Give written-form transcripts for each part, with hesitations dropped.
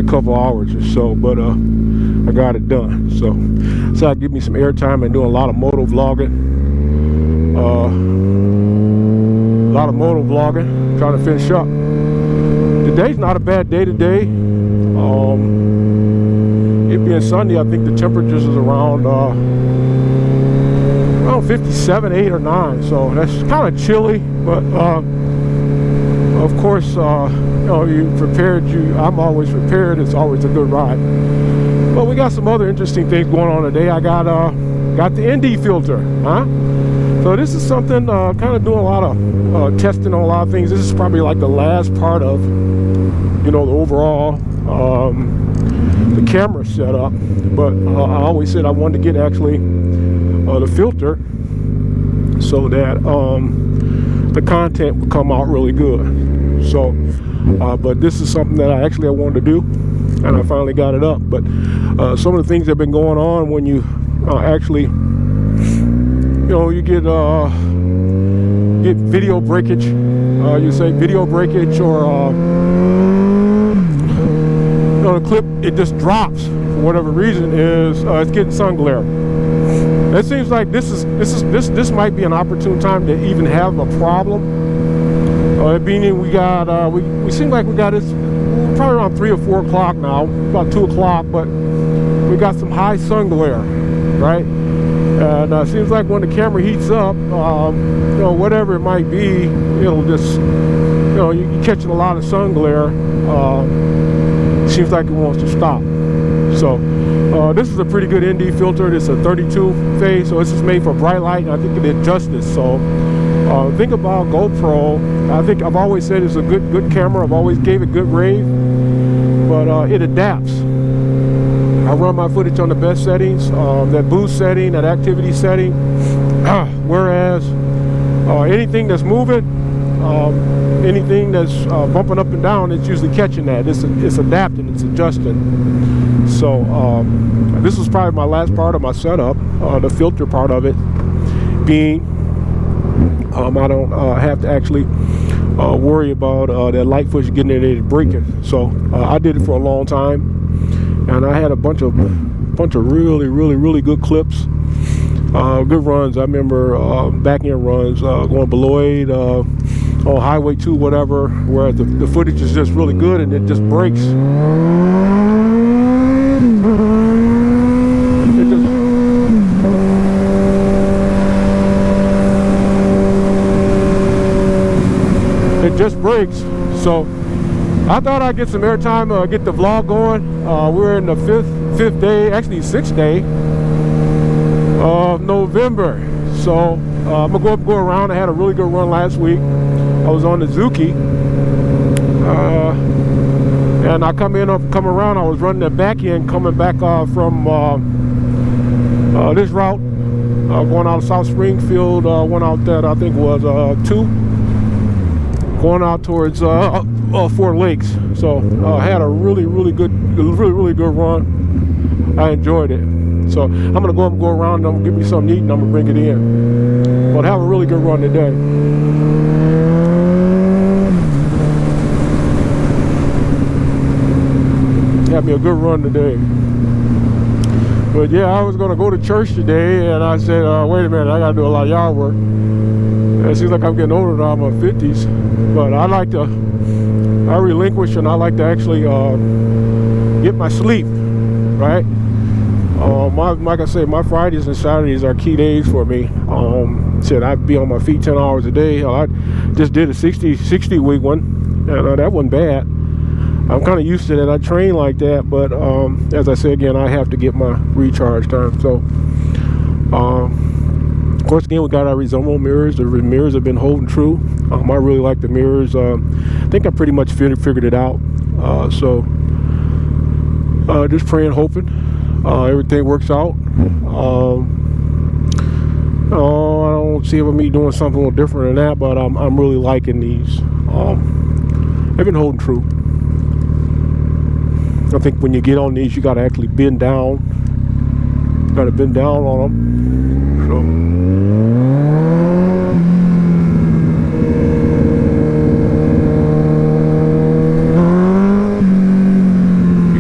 couple hours or so, but I got it done. So I give me some airtime and doing a lot of moto vlogging. Trying to finish up. Today's not a bad day today. It being Sunday, I think the temperatures is around 57, 8 or 9. So that's kind of chilly, but of course, you prepared. I'm always prepared. It's always a good ride. But we got some other interesting things going on today. I got the ND filter, So this is something kind of doing a lot of testing on a lot of things. This is probably like the last part of, the overall the camera setup. But I always said I wanted to get actually the filter so that the content would come out really good. So, but this is something that I wanted to do, and I finally got it up. But some of the things that have been going on when you actually, you get video breakage. You say video breakage, or the clip, it just drops for whatever reason. Is it's getting sun glare. It seems like this might be an opportune time to even have a problem. Meaning we got we seem like we got this probably around 3 or 4 o'clock now, about 2 o'clock, but we got some high sun glare, right? And it seems like when the camera heats up, whatever it might be, it'll just, you're catching a lot of sun glare. Seems like it wants to stop. So this is a pretty good ND filter. It's a 32 phase, so this is made for bright light, and I think it adjusts this. So think about GoPro. I think I've always said it's a good camera. I've always gave it good rave, but it adapts. I run my footage on the best settings, that boost setting, that activity setting. Whereas anything that's moving, anything that's bumping up and down, it's usually catching that. It's adapting, it's adjusting. So this is probably my last part of my setup, the filter part of it being I don't have to actually worry about that light footage getting in there and breaking. So I did it for a long time. And I had a bunch of really good clips, good runs. I remember back end runs going Beloit on Highway 2, whatever, where the footage is just really good and it just breaks. It just breaks. So I thought I'd get some airtime, get the vlog going. We're in the fifth day, actually 6th day of November. So I'm gonna go around. I had a really good run last week. I was on the Zuki, and I come around. I was running the back end, coming back from this route, going out of South Springfield. Went out that I think was 2, going out towards Fort Lakes. So I had a really good run. I enjoyed it. So I'm gonna go around and I'm gonna get me something to eat and I'm gonna bring it in. But have a really good run today. Had me a good run today. But yeah, I was gonna go to church today and I said, wait a minute, I gotta do a lot of yard work. And it seems like I'm getting older now, I'm in my 50s. But I relinquish and I like to actually get my sleep, right? Like I say, my Fridays and Saturdays are key days for me. Said I'd be on my feet 10 hours a day. I just did a 60 week one, and that wasn't bad. I'm kind of used to that. I train like that, but as I say again, I have to get my recharge time. So, of course, again, we got our Rizomo mirrors. The mirrors have been holding true. I really like the mirrors. I think I pretty much figured it out. So, just praying, hoping everything works out. I don't see me doing something a little different than that, but I'm really liking these. They've been holding true. I think when you get on these, you got to actually bend down. Got to bend down on them. So.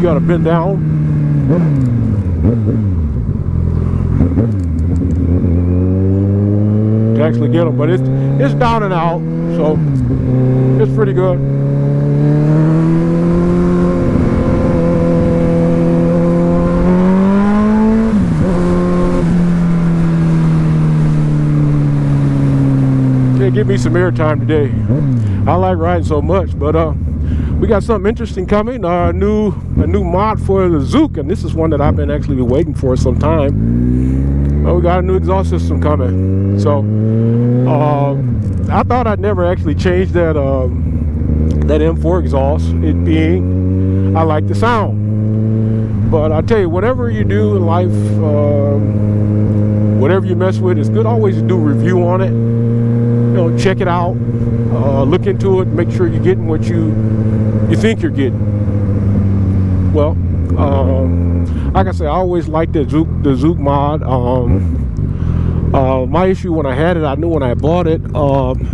gotta bend down. To actually get them, but it's down and out, so it's pretty good. Can't give me some airtime today. I like riding so much, but we got something interesting coming. A new mod for the Zook, and this is one that I've been actually waiting for some time. We got a new exhaust system coming, so I thought I'd never actually change that that M4 exhaust. It being, I like the sound, but I tell you, whatever you do in life, whatever you mess with, it's good always to do a review on it. You know, check it out, look into it, make sure you're getting what you think you're getting. Well, like I said, I always liked the Zook mod. My issue when I had it, I knew when I bought it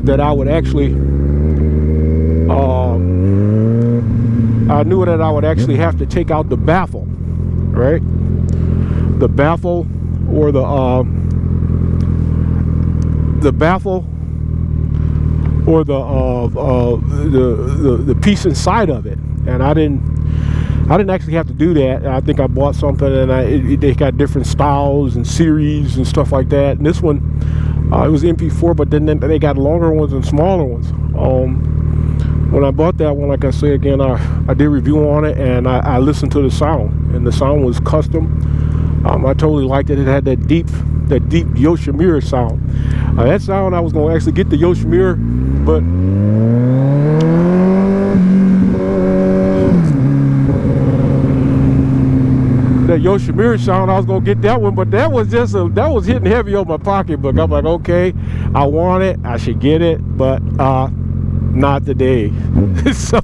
that I would actually, have to take out the baffle, right? The baffle, or the baffle, or the piece inside of it, and I didn't actually have to do that. I think I bought something, and they got different styles and series and stuff like that. And this one, it was MP4, but then they got longer ones and smaller ones. When I bought that one, like I say again, I did a review on it, and I listened to the sound, and the sound was custom. I totally liked it. It had that deep Yoshimura sound. That sound, I was going to actually get the Yoshimura, but that Yoshimura sound, I was gonna get that one, but that was hitting heavy on my pocketbook. I'm like, okay, I want it, I should get it, but not today. So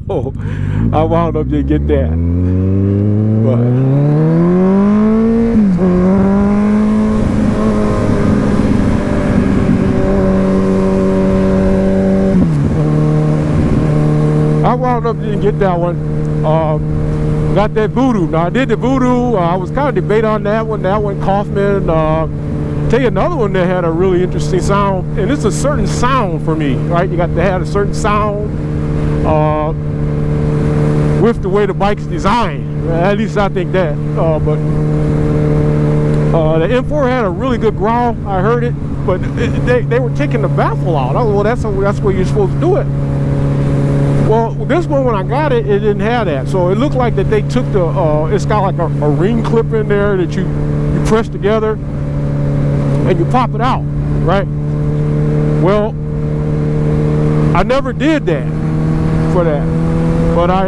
I wound up to get that. But I wound up didn't get that one. Got that Voodoo. Now I did the Voodoo. I was kind of debating on that one. That one, Kaufman. Tell you another one that had a really interesting sound, and it's a certain sound for me, right? You got to have a certain sound with the way the bike's designed. At least I think that. But the M4 had a really good growl. I heard it, but they were taking the baffle out. I was, well, that's where you're supposed to do it. Well, this one, when I got it, it didn't have that. So it looked like that they took the, it's got like a ring clip in there that you press together and you pop it out, right? Well, I never did that for that. But I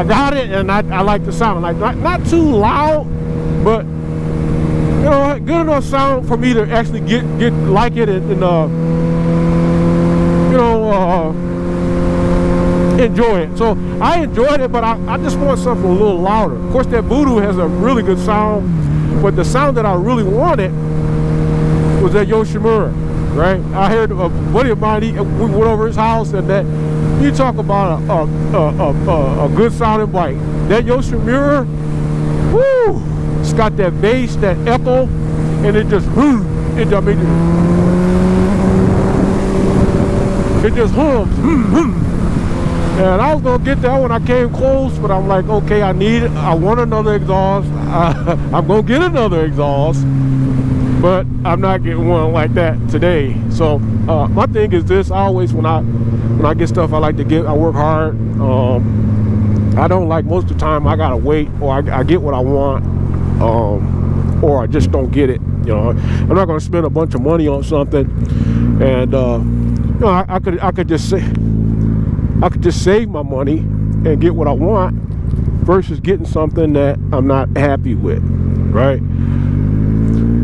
got it, and I like the sound. Like not too loud, but you know, good enough sound for me to actually get like it and you know, enjoy it. So I enjoyed it, but I just want something a little louder. Of course, that Voodoo has a really good sound, but the sound that I really wanted was that Yoshimura, right? I heard a buddy of mine, we went over his house, and that you talk about a good sounding bike. That Yoshimura, woo! It's got that bass, that echo, and it just, it just hums. And I was gonna get that when I came close, but I'm like, okay, I want another exhaust. I'm gonna get another exhaust, but I'm not getting one like that today. So my thing is this: I always, when I get stuff, I like to get. I work hard. I don't like, most of the time I gotta wait, or I get what I want, or I just don't get it. You know, I'm not gonna spend a bunch of money on something, and you know, I could just save my money and get what I want versus getting something that I'm not happy with, right?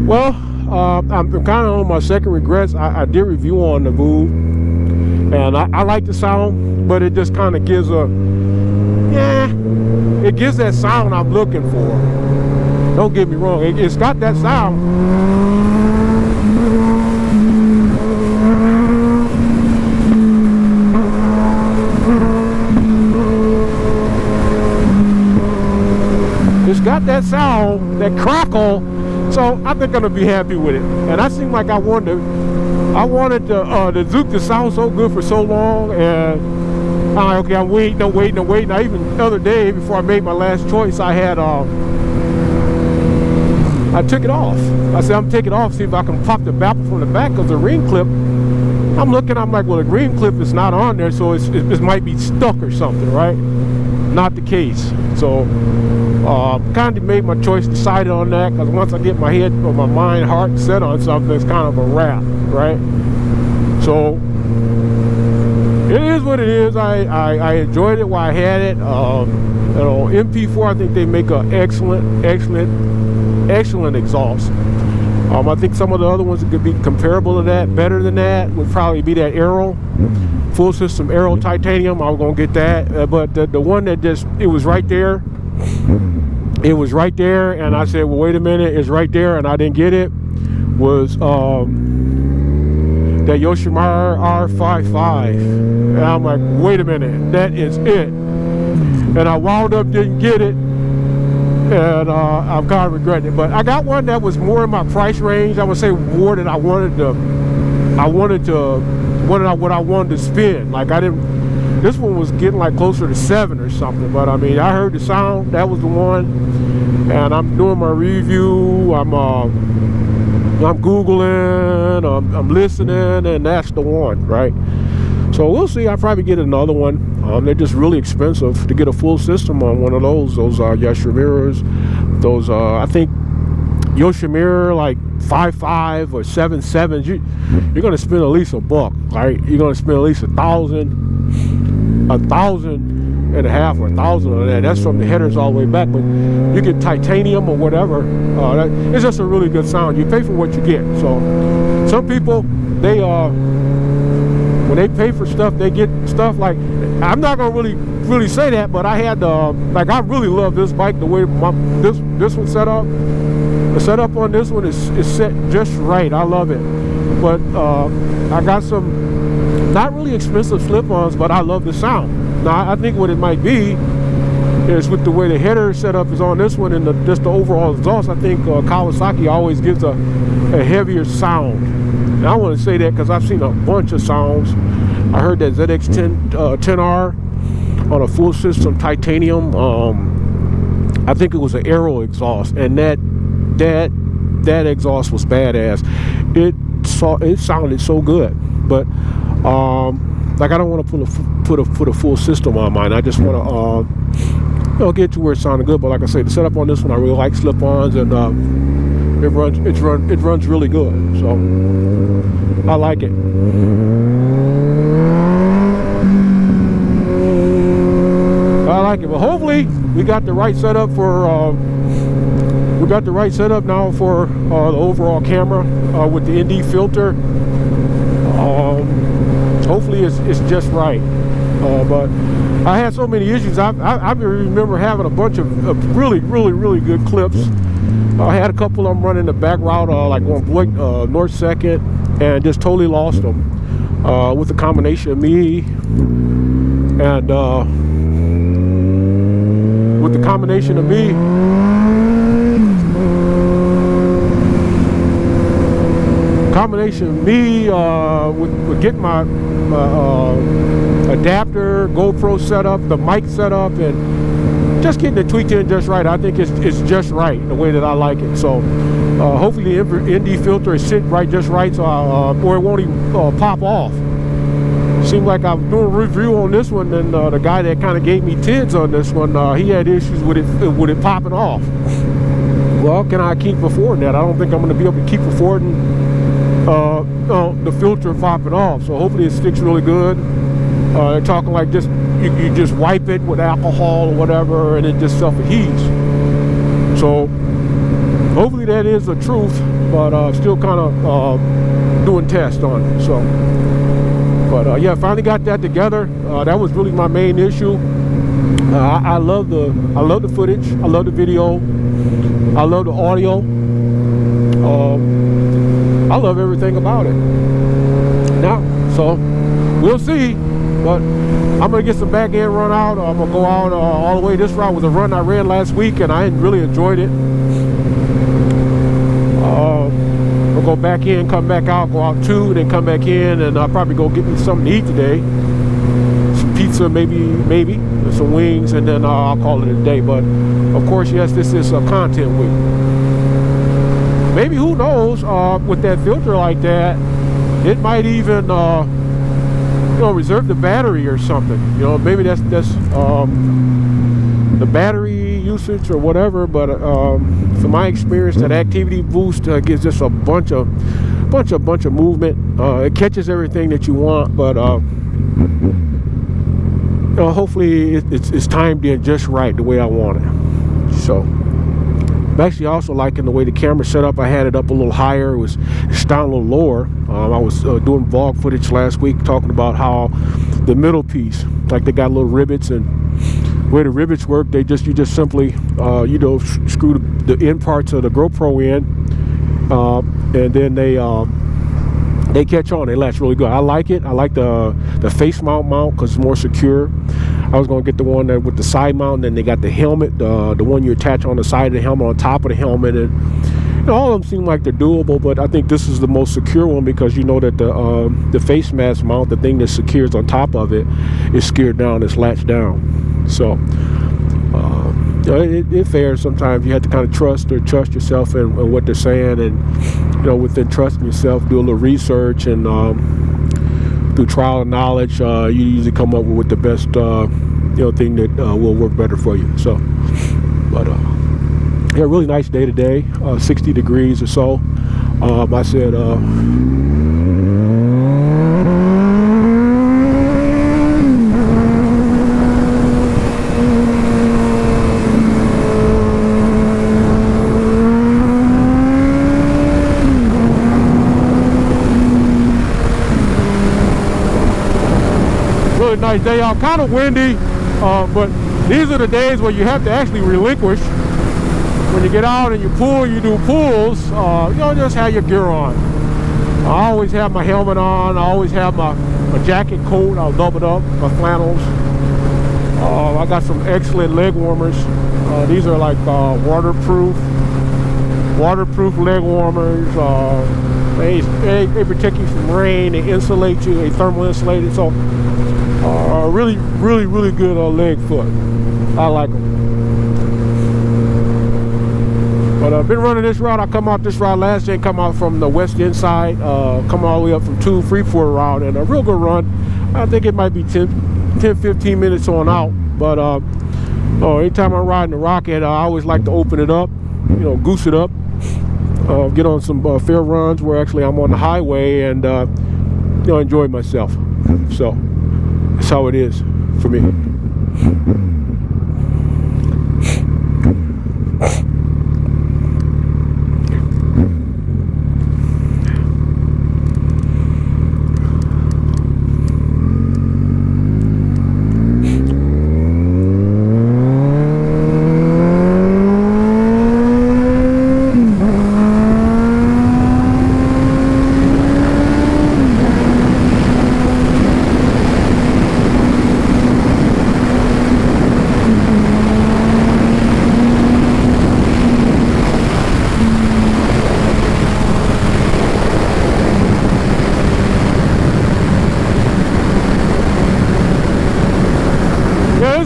Well, I'm kind of on my second regrets. I did review on the Voodoo, and I like the sound, but it just kind of gives it gives that sound I'm looking for. Don't get me wrong, it's got that sound. got that sound, that crackle. So I think I'm gonna be happy with it. And I seem like I wanted the Zook to sound so good for so long, and I'm like, okay, I'm waiting. I even the other day before I made my last choice, I took it off. I said, I'm taking it off, see if I can pop the baffle from the back, because the ring clip, I'm like, well, the ring clip is not on there, so it might be stuck or something, right? Not the case. So kind of made my choice, decided on that, because once I get my head or my mind, heart set on something, it's kind of a wrap, right? So it is what it is. I enjoyed it while I had it. MP4, I think they make an excellent exhaust. I think some of the other ones that could be comparable to that, better than that, would probably be that Aero, full system Aero titanium. I was gonna get that, but the one that it was right there. It was right there, and I said, well, wait a minute, it's right there, and I didn't get it. Was that Yoshimura R55, and I'm like, wait a minute, that is it. And I wound up didn't get it, and I'm kind of regretting it. But I got one that was more in my price range. I would say more than what I wanted to spend. Like this one was getting like closer to 7 or something. But I mean, I heard the sound, that was the one, and I'm doing my review. I'm Googling, I'm listening, and that's the one, right? So we'll see. I'll probably get another one. They're just really expensive to get a full system on one of those Yoshimiras. Those I think Yoshimura like 5.5 or 7.7s. You're gonna spend at least $1, right? You're gonna spend at least $1,000 and a half or $1,000 on that. That's from the headers all the way back. But you get titanium or whatever. It's just a really good sound. You pay for what you get. So some people, they when they pay for stuff, they get stuff like, I'm not gonna really say that, but I had like, I really love this bike, the way this one's set up. The setup on this one is set just right. I love it. But I got some not really expensive slip-ons, but I love the sound. Now I think what it might be is with the way the header setup is on this one and just the overall exhaust. I think Kawasaki always gives a heavier sound. And I want to say that because I've seen a bunch of sounds. I heard that ZX10R on a full system titanium. I think it was an Aero exhaust, and that exhaust was badass. It sounded so good, but like I don't want to put a full system on mine. I just want to get to where it sounded good. But like I say, the setup on this one, I really like slip-ons, and it runs really good. So I like it. I like it. But hopefully we got the right setup for now for the overall camera with the ND filter. Hopefully it's just right. But I had so many issues. I remember having a bunch of really good clips. I had a couple of them running the back route, like on Blake, North 2nd, and just totally lost them with the combination of me and with the combination of me with getting my adapter, GoPro setup, the mic setup, and just getting it tweaked in just right. I think it's just right the way that I like it. So hopefully the ND filter is sitting right, just right, so or it won't even pop off. Seemed like I was doing a review on this one, and the guy that kind of gave me tids on this one, he had issues with it popping off. Well, can I keep affording that? I don't think I'm going to be able to keep affording the filter popping off. So hopefully it sticks really good. They're talking like just you just wipe it with alcohol or whatever, and it just self-adheres. So hopefully that is the truth, but still kind of doing tests on it. So, but yeah, finally got that together. That was really my main issue. I love the footage. I love the video. I love the audio. I love everything about it. Now, so we'll see. But I'm gonna get some back end run out. I'm gonna go out all the way. This route was a run I ran last week, and I really enjoyed it. I'll go back in, come back out, go out 2, then come back in, and I'll probably go get me something to eat today. Some pizza, maybe, and some wings, and then I'll call it a day. But of course, yes, this is a content week. Maybe, who knows, with that filter like that, it might even reserve the battery or something. Maybe that's the battery usage or whatever. But from my experience, that activity boost gives just a bunch of movement. It catches everything that you want, but hopefully it's timed in just right, the way I want it. So I'm actually also liking the way the camera set up. I had it up a little higher. It's down a little lower. I was doing vlog footage last week talking about how the middle piece, like they got little rivets, and the way the rivets work, you just simply screw the end parts of the GoPro in, and then they catch on. They latch really good. I like it. I like the face mount because it's more secure. I was going to get the one that with the side mount, and then they got the helmet, the one you attach on the side of the helmet, on top of the helmet, and all of them seem like they're doable, but I think this is the most secure one because you know that the face mask mount, the thing that secures on top of it, is secured down, it's latched down. So it fares. Sometimes you have to kind of trust yourself and what they're saying, and within trusting yourself, do a little research, and through trial and knowledge, you usually come up with the best thing that will work better for you. So, but yeah, really nice day today. 60 degrees or so. I said really nice day out. Kind of windy, but these are the days where you have to actually relinquish. When you get out and you do pulls, just have your gear on. I always have my helmet on. I always have my jacket, coat. I'll double it up, my flannels. I got some excellent leg warmers. These are like waterproof leg warmers. They protect you from rain. They insulate you. They thermal insulate it. So really good leg foot. I like them. But I've been running this route. I come out this route last day, come out from the west end side, come all the way up from 2 Freeport route, and a real good run. I think it might be 10-15 minutes on out. But anytime I'm riding the Rocket, I always like to open it up, goose it up, get on some fair runs where actually I'm on the highway and enjoy myself. So that's how it is for me.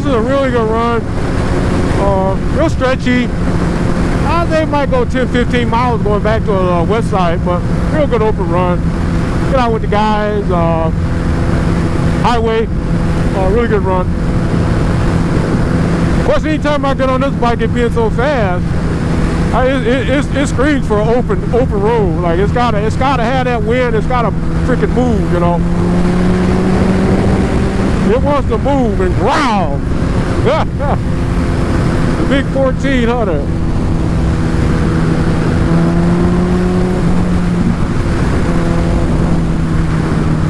A really good run, real stretchy. I think might go 10-15 miles going back to the west side, but real good open run. Get out with the guys, highway, really good run. Of course, anytime I get on this bike, it being so fast, it screams for an open road. Like it's gotta have that wind. It's gotta freaking move, It wants to move and growl. The big 1400.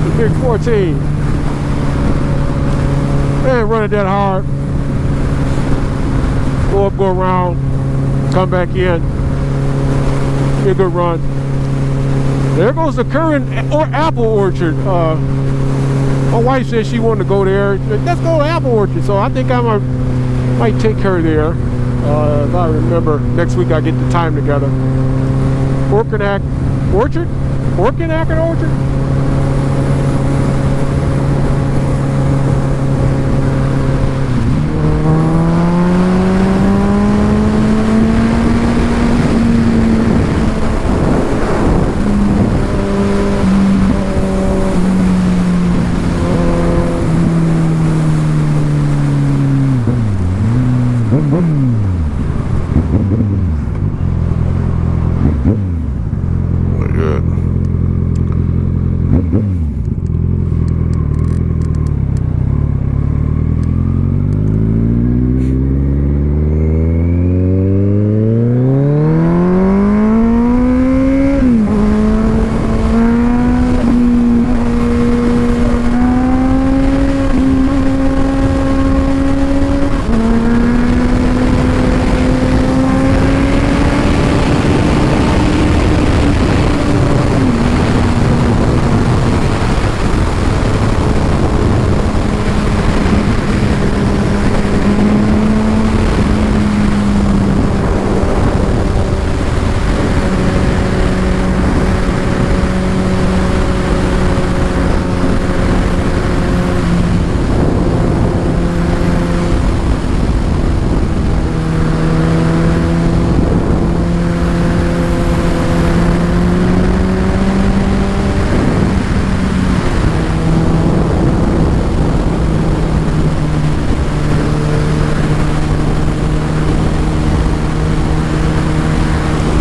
The big 14. Man, running that hard. Go up, go around, come back in. Be a good run. There goes the current apple orchard. My wife said she wanted to go there. Let's go to Apple Orchard. So I think I might take her there. If I remember, next week I get the time together. Orchard? Orchard?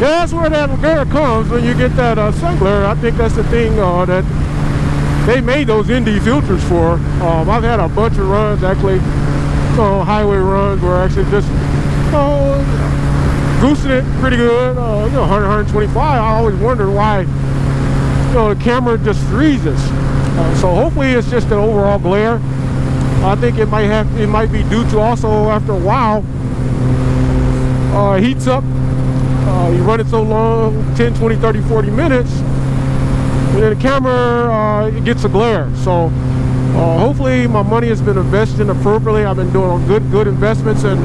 That's where that glare comes when you get that sun glare. I think that's the thing that they made those ND filters for. I've had a bunch of runs, actually, highway runs where actually just goosing it pretty good, 100, 125. I always wondered why, the camera just freezes. So hopefully it's just an overall glare. I think it might be due to also after a while heats up. You run it so long, 10, 20, 30, 40 minutes, and then the camera it gets a glare. So hopefully my money has been invested appropriately. I've been doing good investments, and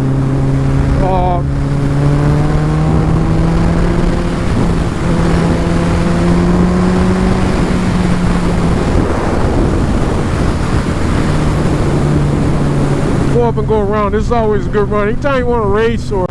go up and go around. This is always a good run. Anytime you want to race or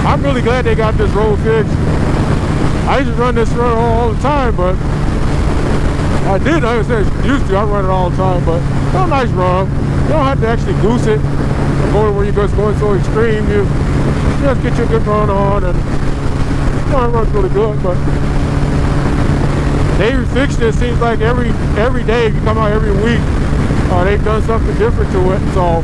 I'm really glad they got this road fixed. I used to run this road all the time, but I did, like I said, used to, I run it all the time, but it's a nice run. You don't have to actually goose it, or go where you're just going so extreme. You just get your good run on, and it runs really good, but they fixed it. It seems like every day, if you come out every week, they've done something different to it, so